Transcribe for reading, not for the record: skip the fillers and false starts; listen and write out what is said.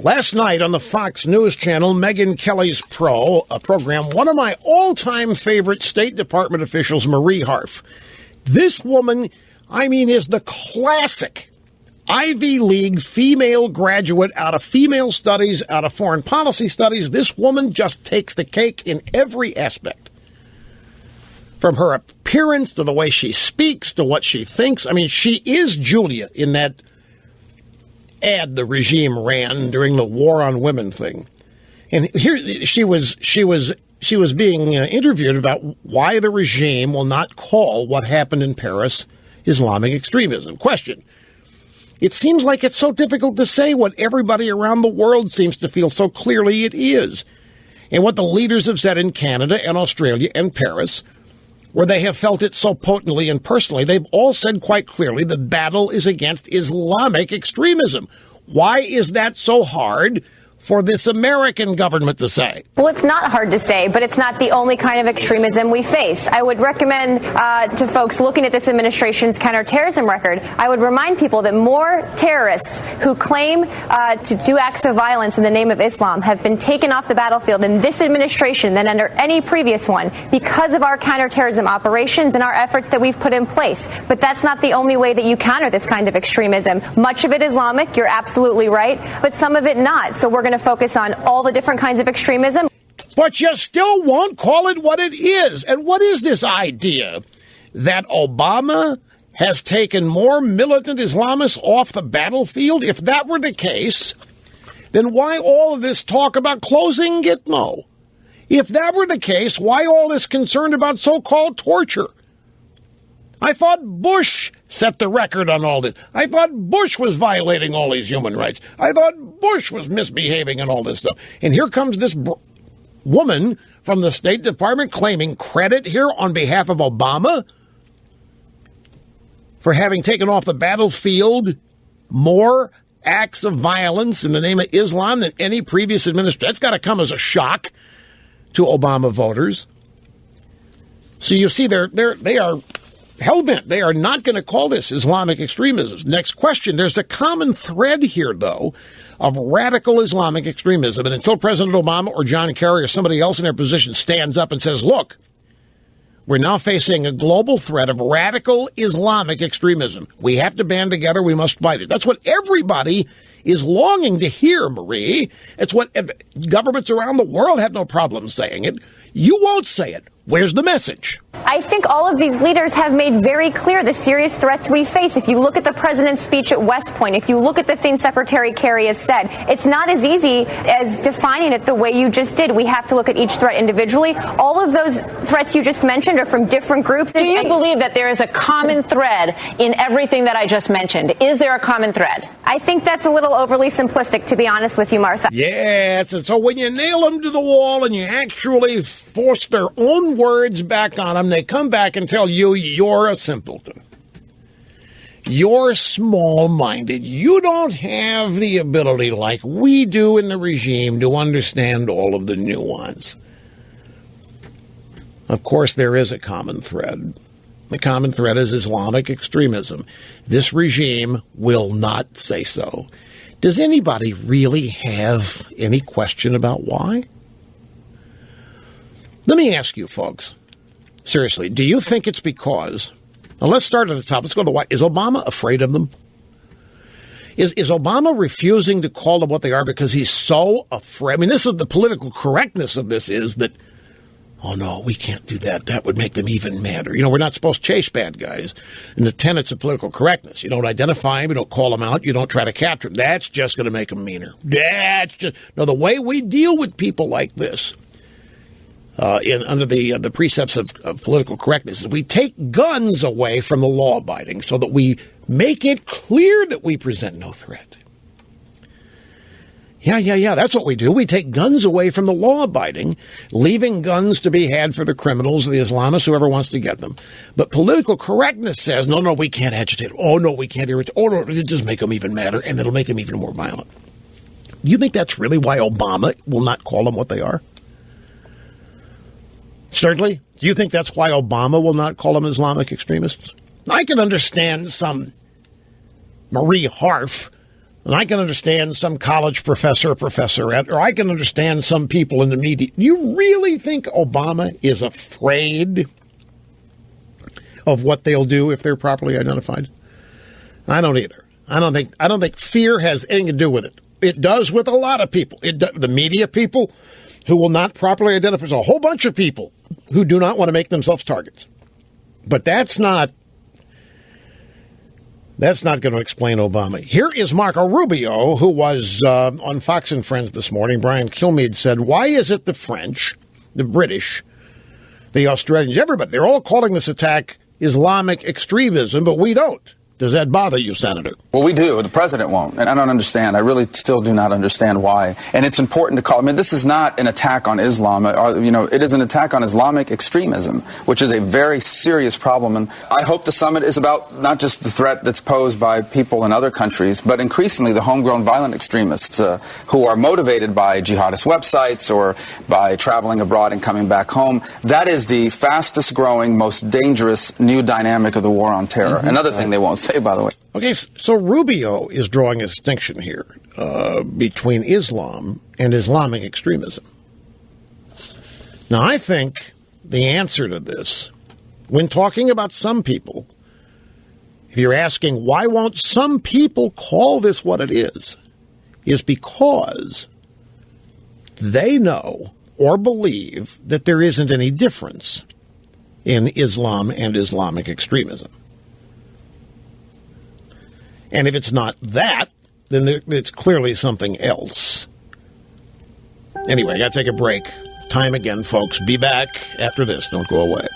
Last night on the Fox News Channel, Megyn Kelly's program, one of my all-time favorite State Department officials, Marie Harf. This woman, is the classic Ivy League female graduate out of female studies, out of foreign policy studies. This woman just takes the cake in every aspect. From her appearance to the way she speaks to what she thinks. She is Julia in that ad the regime ran during the War on Women thing. And here she was being interviewed about why the regime will not call what happened in Paris Islamic extremism. Question. It seems like it's so difficult to say what everybody around the world seems to feel so clearly it is. And what the leaders have said in Canada and Australia and Paris, where they have felt it so potently and personally, they've all said quite clearly the battle is against Islamic extremism. Why is that so hard for this American government to say? Well, it's not hard to say, but it's not the only kind of extremism we face. I would recommend to folks looking at this administration's counterterrorism record, I would remind people that more terrorists who claim to do acts of violence in the name of Islam have been taken off the battlefield in this administration than under any previous one because of our counterterrorism operations and our efforts that we've put in place. But that's not the only way that you counter this kind of extremism. Much of it Islamic, you're absolutely right, but some of it not. So we're going to focus on all the different kinds of extremism. But you still won't call it what it is. And what is this idea that Obama has taken more militant Islamists off the battlefield? If that were the case, then why all of this talk about closing Gitmo? If that were the case, why all this concern about so-called torture? I thought Bush set the record on all this. I thought Bush was violating all these human rights. I thought Bush was misbehaving and all this stuff. And here comes this woman from the State Department claiming credit here on behalf of Obama for having taken off the battlefield more acts of violence in the name of Islam than any previous administration. That's got to come as a shock to Obama voters. So you see, they are hell-bent. They are not going to call this Islamic extremism. Next question. There's a common thread here, though, of radical Islamic extremism. And until President Obama or John Kerry or somebody else in their position stands up and says, look, we're now facing a global threat of radical Islamic extremism. We have to band together. We must fight it. That's what everybody is longing to hear, Marie. It's what governments around the world have no problem saying it. You won't say it. Where's the message? I think all of these leaders have made very clear the serious threats we face. If you look at the president's speech at West Point, if you look at the things Secretary Kerry has said, it's not as easy as defining it the way you just did. We have to look at each threat individually. All of those threats you just mentioned are from different groups. Do you believe that there is a common thread in everything that I just mentioned? Is there a common thread? I think that's a little overly simplistic, to be honest with you, Martha. Yes, and so when you nail them to the wall and you actually force their own words back on them, they come back and tell you you're a simpleton. You're small-minded. You don't have the ability like we do in the regime to understand all of the nuance. Of course, there is a common thread. The common thread is Islamic extremism. This regime will not say so. Does anybody really have any question about why? Let me ask you, folks, seriously, do you think it's because, now let's start at the top, let's go to the why. Is Obama afraid of them? Is Obama refusing to call them what they are because he's so afraid? This is the political correctness of this is that, oh, no, we can't do that. That would make them even madder. We're not supposed to chase bad guys. And the tenets of political correctness, you don't identify them, you don't call them out, you don't try to capture them. That's just going to make them meaner. No, the way we deal with people like this, under the precepts of political correctness, is we take guns away from the law-abiding so that we make it clear that we present no threat. Yeah, that's what we do. We take guns away from the law-abiding, leaving guns to be had for the criminals, the Islamists, whoever wants to get them. But political correctness says, no, we can't agitate. Oh, no, we can't irritate. Oh, no, it just make them even madder, and it'll make them even more violent. Do you think that's really why Obama will not call them what they are? Certainly. Do you think that's why Obama will not call them Islamic extremists? I can understand some Marie Harf And I can understand some college professor or professorette, or I can understand some people in the media. You really think Obama is afraid of what they'll do if they're properly identified? I don't either. I don't think fear has anything to do with it. It does with a lot of people. The media people who will not properly identify. There's a whole bunch of people who do not want to make themselves targets. But that's not going to explain Obama. Here is Marco Rubio, who was on Fox and Friends this morning. Brian Kilmeade said, why is it the French, the British, the Australians, everybody, they're all calling this attack Islamic extremism, but we don't. Does that bother you, Senator? Well, we do. The president won't. And I don't understand. I really still do not understand why. And it's important to call. I mean, this is not an attack on Islam. It is an attack on Islamic extremism, which is a very serious problem. And I hope the summit is about not just the threat that's posed by people in other countries, but increasingly the homegrown violent extremists who are motivated by jihadist websites or by traveling abroad and coming back home. That is the fastest growing, most dangerous new dynamic of the war on terror. Another thing they won't say, by the way. Okay, so Rubio is drawing a distinction here between Islam and Islamic extremism. Now, I think the answer to this, when talking about some people, if you're asking why won't some people call this what it is because they know or believe that there isn't any difference in Islam and Islamic extremism. And if it's not that, then it's clearly something else. Anyway, I got to take a break. Time again, folks. Be back after this. Don't go away.